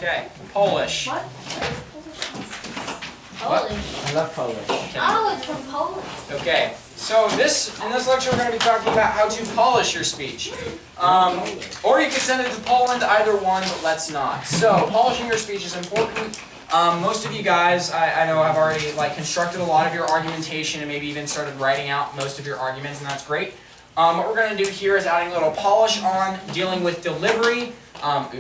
Okay, Polish. What? What? Polish. I love Polish. Oh, it's from Poland. Okay, so in this lecture we're going to be talking about how to polish your speech. Or you can send it to Poland, either one, but let's not. So, polishing your speech is important. Most of you guys, I know, have already constructed a lot of your argumentation and maybe even started writing out most of your arguments, and that's great. What we're going to do here is adding a little polish on, dealing with delivery, and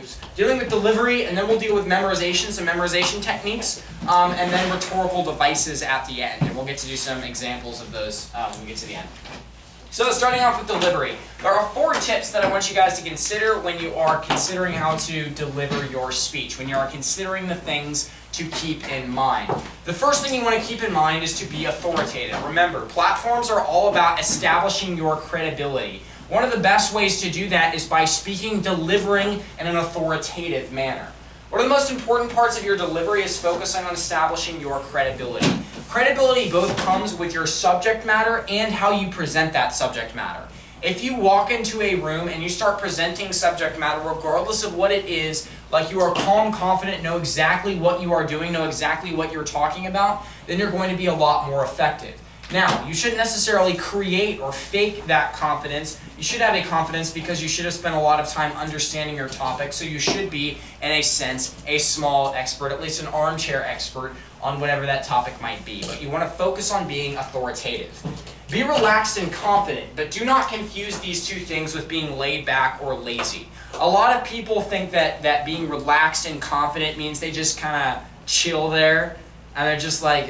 then we'll deal with memorization, some memorization techniques, and then rhetorical devices at the end. And we'll get to do some examples of those when we get to the end. So starting off with delivery, there are 4 tips that I want you guys to consider when you are considering how to deliver your speech, when you are considering the things to keep in mind. The first thing you want to keep in mind is to be authoritative. Remember, platforms are all about establishing your credibility. One of the best ways to do that is by speaking, delivering in an authoritative manner. One of the most important parts of your delivery is focusing on establishing your credibility. Credibility both comes with your subject matter and how you present that subject matter. If you walk into a room and you start presenting subject matter, regardless of what it is, like you are calm, confident, know exactly what you are doing, know exactly what you're talking about, then you're going to be a lot more effective. Now, you shouldn't necessarily create or fake that confidence. You should have a confidence because you should have spent a lot of time understanding your topic, so you should be, in a sense, a small expert, at least an armchair expert on whatever that topic might be. But you want to focus on being authoritative. Be relaxed and confident, but do not confuse these two things with being laid back or lazy. A lot of people think that being relaxed and confident means they just kind of chill there, and they're just like,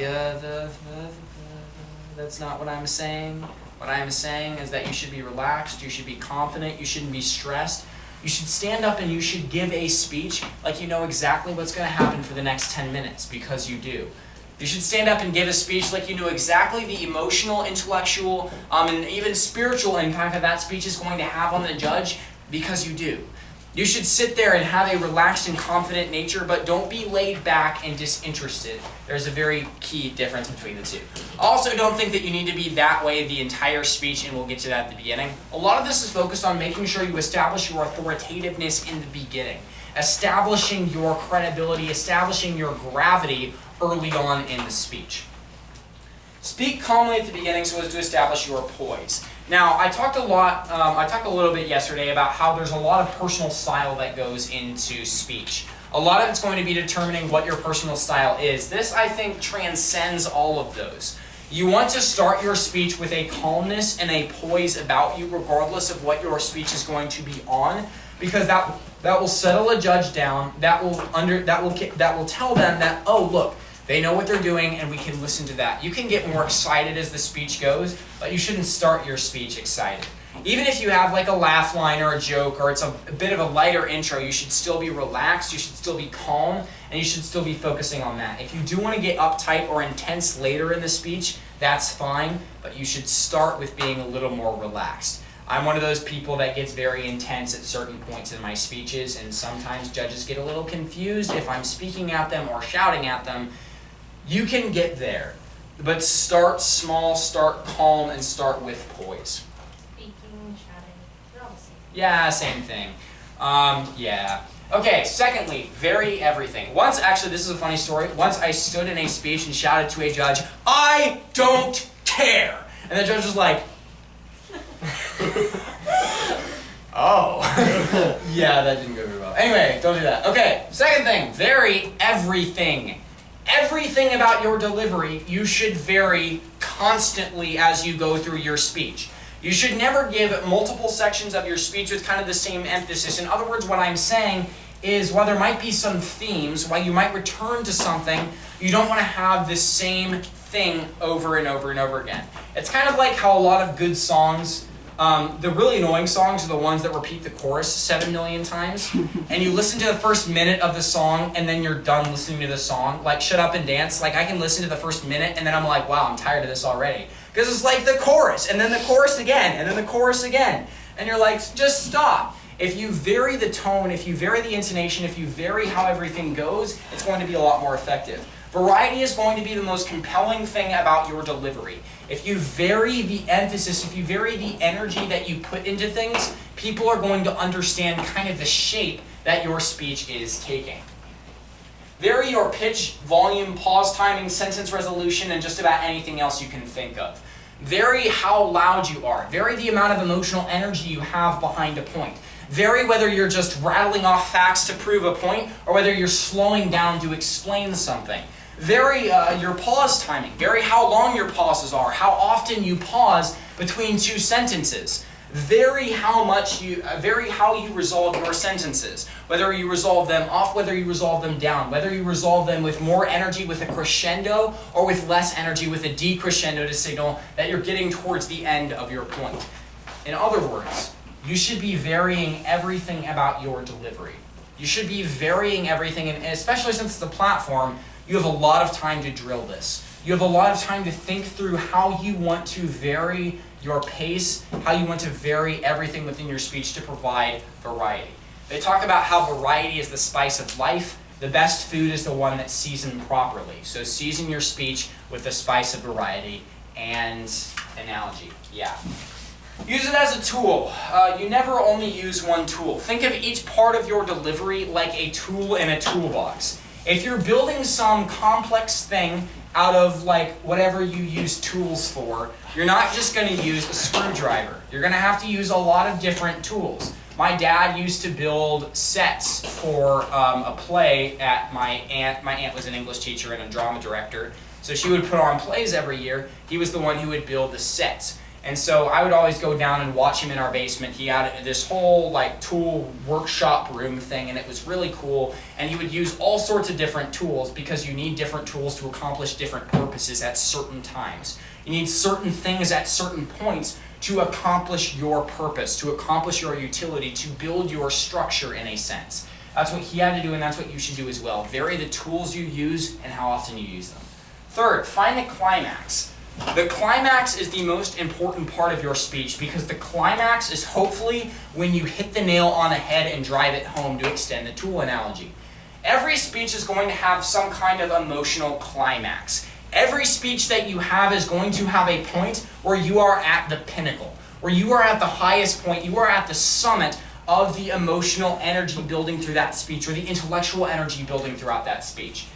that's not what I'm saying. What I'm saying is that you should be relaxed, you should be confident, you shouldn't be stressed. You should stand up and you should give a speech like you know exactly what's going to happen for the next 10 minutes, because you do. You should stand up and give a speech like you know exactly the emotional, intellectual, and even spiritual impact that that speech is going to have on the judge, because you do. You should sit there and have a relaxed and confident nature, but don't be laid back and disinterested. There's a very key difference between the two. Also, don't think that you need to be that way the entire speech, and we'll get to that at the beginning. A lot of this is focused on making sure you establish your authoritativeness in the beginning, establishing your credibility, establishing your gravity early on in the speech. Speak calmly at the beginning so as to establish your poise. Now, I talked a little bit yesterday about how there's a lot of personal style that goes into speech. A lot of it's going to be determining what your personal style is. This, I think, transcends all of those. You want to start your speech with a calmness and a poise about you, regardless of what your speech is going to be on, because that will settle a judge down. That will tell them that, oh, look, they know what they're doing, and we can listen to that. You can get more excited as the speech goes, but you shouldn't start your speech excited. Even if you have like a laugh line or a joke, or it's a bit of a lighter intro, you should still be relaxed, you should still be calm, and you should still be focusing on that. If you do want to get uptight or intense later in the speech, that's fine, but you should start with being a little more relaxed. I'm one of those people that gets very intense at certain points in my speeches, and sometimes judges get a little confused if I'm speaking at them or shouting at them. You can get there, but start small, start calm, and start with poise. Speaking, shouting, they're all the same. Yeah, same thing. Yeah. Okay, secondly, vary everything. Actually, this is a funny story. Once I stood in a speech and shouted to a judge, "I don't care!" And the judge was like, oh. Yeah, that didn't go very well. Anyway, don't do that. Okay, second thing, vary everything. Everything about your delivery, you should vary constantly as you go through your speech. You should never give multiple sections of your speech with kind of the same emphasis. In other words, what I'm saying is, while there might be some themes, while you might return to something, you don't want to have the same thing over and over and over again. It's kind of like how a lot of good songs, the really annoying songs are the ones that repeat the chorus 7 million times, and you listen to the first minute of the song and then you're done listening to the song. Like Shut Up and Dance, like I can listen to the first minute and then I'm like, wow, I'm tired of this already. Because it's like the chorus, and then the chorus again, and then the chorus again. And you're like, just stop. If you vary the tone, if you vary the intonation, if you vary how everything goes, it's going to be a lot more effective. Variety is going to be the most compelling thing about your delivery. If you vary the emphasis, if you vary the energy that you put into things, people are going to understand kind of the shape that your speech is taking. Vary your pitch, volume, pause timing, sentence resolution, and just about anything else you can think of. Vary how loud you are. Vary the amount of emotional energy you have behind a point. Vary whether you're just rattling off facts to prove a point or whether you're slowing down to explain something. Vary your pause timing. Vary how long your pauses are, how often you pause between two sentences. Vary how you resolve your sentences. Whether you resolve them off, whether you resolve them down, whether you resolve them with more energy with a crescendo or with less energy with a decrescendo to signal that you're getting towards the end of your point. In other words, you should be varying everything about your delivery. You should be varying everything, and especially since it's a platform, you have a lot of time to drill this. You have a lot of time to think through how you want to vary your pace, how you want to vary everything within your speech to provide variety. They talk about how variety is the spice of life. The best food is the one that's seasoned properly. So season your speech with the spice of variety and analogy. Yeah. Use it as a tool. You never only use one tool. Think of each part of your delivery like a tool in a toolbox. If you're building some complex thing out of like whatever you use tools for, you're not just going to use a screwdriver. You're going to have to use a lot of different tools. My dad used to build sets for a play at my aunt. My aunt was an English teacher and a drama director, so she would put on plays every year. He was the one who would build the sets. And so I would always go down and watch him in our basement. He had this whole like tool workshop room thing, and it was really cool. And he would use all sorts of different tools because you need different tools to accomplish different purposes at certain times. You need certain things at certain points to accomplish your purpose, to accomplish your utility, to build your structure in a sense. That's what he had to do, and that's what you should do as well. Vary the tools you use and how often you use them. Third, find the climax. The climax is the most important part of your speech because the climax is hopefully when you hit the nail on the head and drive it home, to extend the tool analogy. Every speech is going to have some kind of emotional climax. Every speech that you have is going to have a point where you are at the pinnacle, where you are at the highest point, you are at the summit of the emotional energy building through that speech, or the intellectual energy building throughout that speech.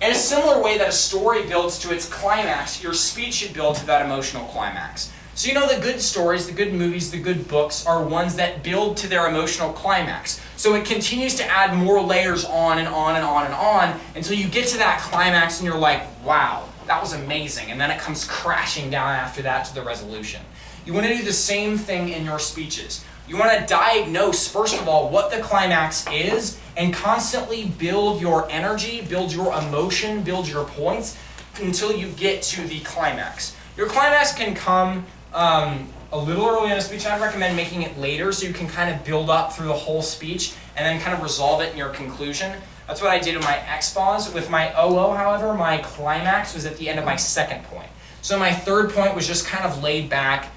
In a similar way that a story builds to its climax, your speech should build to that emotional climax. So you know the good stories, the good movies, the good books are ones that build to their emotional climax. So it continues to add more layers on and on and on and on until you get to that climax and you're like, wow, that was amazing. And then it comes crashing down after that to the resolution. You want to do the same thing in your speeches. You want to diagnose, first of all, what the climax is and constantly build your energy, build your emotion, build your points until you get to the climax. Your climax can come a little early in a speech. I'd recommend making it later so you can kind of build up through the whole speech and then kind of resolve it in your conclusion. That's what I did in my expos. With my OO, however, my climax was at the end of my second point. So my third point was just kind of laid back,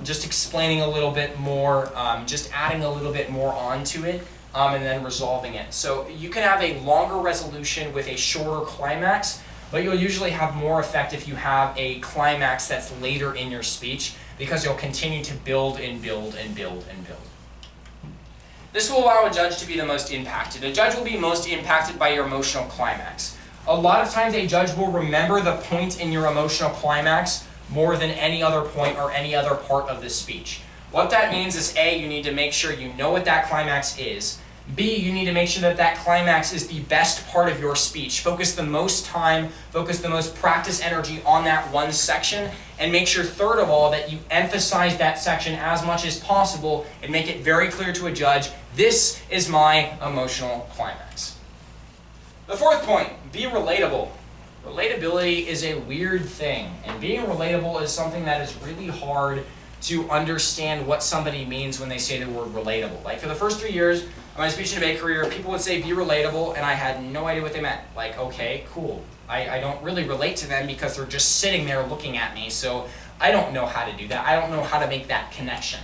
just explaining a little bit more, just adding a little bit more onto it, and then resolving it. So you can have a longer resolution with a shorter climax, but you'll usually have more effect if you have a climax that's later in your speech because you'll continue to build and build and build and build. This will allow a judge to be the most impacted. A judge will be most impacted by your emotional climax. A lot of times a judge will remember the point in your emotional climax more than any other point or any other part of the speech. What that means is A, you need to make sure you know what that climax is. B, you need to make sure that that climax is the best part of your speech. Focus the most time, focus the most practice energy on that one section, and make sure, third of all, that you emphasize that section as much as possible and make it very clear to a judge, this is my emotional climax. The fourth point, be relatable. Relatability is a weird thing, and being relatable is something that is really hard to understand what somebody means when they say the word relatable. Like for the first 3 years of my speech and debate career, people would say be relatable, and I had no idea what they meant. Like, okay, cool. I don't really relate to them because they're just sitting there looking at me, so I don't know how to do that. I don't know how to make that connection.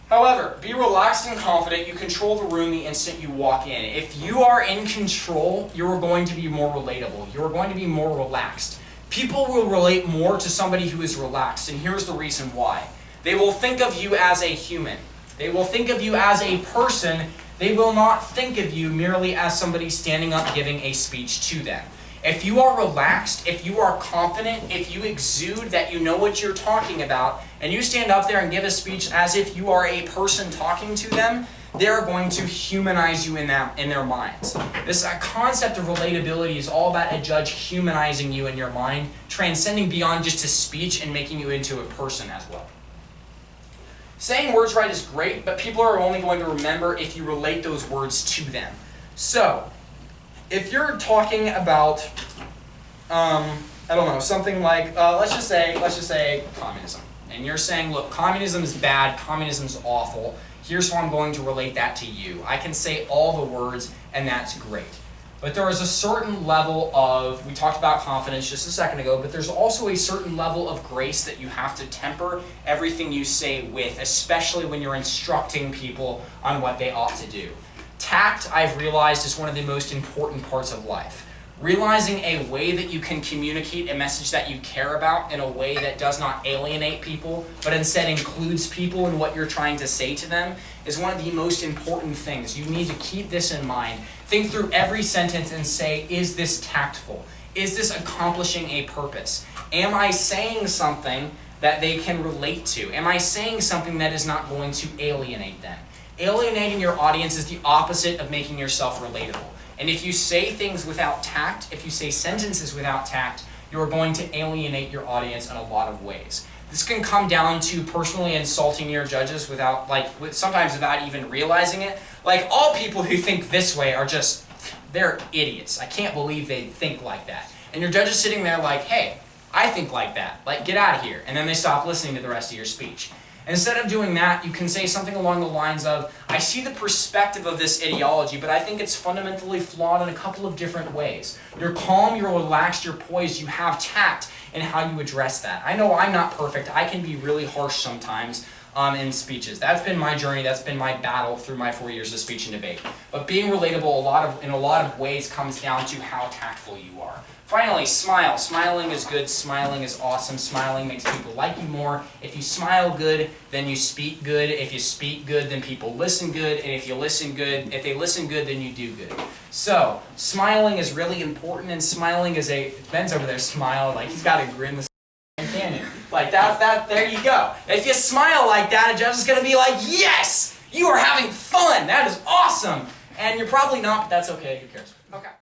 However, be relaxed and confident. You control the room the instant you walk in. If you are in control, you're going to be more relatable. You're going to be more relaxed. People will relate more to somebody who is relaxed, and here's the reason why. They will think of you as a human. They will think of you as a person They will not think of you merely as somebody standing up giving a speech to them. If you are relaxed, if you are confident, if you exude that you know what you're talking about, and you stand up there and give a speech as if you are a person talking to them, they're going to humanize you in their minds. This concept of relatability is all about a judge humanizing you in your mind, transcending beyond just a speech and making you into a person as well. Saying words right is great, but people are only going to remember if you relate those words to them. So, if you're talking about, something like, let's just say communism. And you're saying, look, communism is bad, communism is awful. Here's how I'm going to relate that to you. I can say all the words, and that's great. But there is a certain level of, we talked about confidence just a second ago, but there's also a certain level of grace that you have to temper everything you say with, especially when you're instructing people on what they ought to do. Tact, I've realized, is one of the most important parts of life. Realizing a way that you can communicate a message that you care about in a way that does not alienate people, but instead includes people in what you're trying to say to them, is one of the most important things. You need to keep this in mind. Think through every sentence and say, is this tactful? Is this accomplishing a purpose? Am I saying something that they can relate to? Am I saying something that is not going to alienate them? Alienating your audience is the opposite of making yourself relatable. And if you say things without tact, if you say sentences without tact, you're going to alienate your audience in a lot of ways. This can come down to personally insulting your judges sometimes without even realizing it. Like, all people who think this way are they're idiots. I can't believe they think like that. And your judge is sitting there like, hey, I think like that. Like, get out of here. And then they stop listening to the rest of your speech. Instead of doing that, you can say something along the lines of, I see the perspective of this ideology, but I think it's fundamentally flawed in a couple of different ways. You're calm, you're relaxed, you're poised, you have tact in how you address that. I know I'm not perfect. I can be really harsh sometimes in speeches. That's been my journey. That's been my battle through my 4 years of speech and debate. But being relatable in a lot of ways comes down to how tactful you are. Finally, smile. Smiling is good. Smiling is awesome. Smiling makes people like you more. If you smile good, then you speak good. If you speak good, then people listen good. And if they listen good, then you do good. So, smiling is really important, and smiling is Ben's over there smiling like he's got a grin this canyon. Like, that, there you go. If you smile like that, a judge is going to be like, yes, you are having fun. That is awesome. And you're probably not, but that's okay. Who cares? Okay.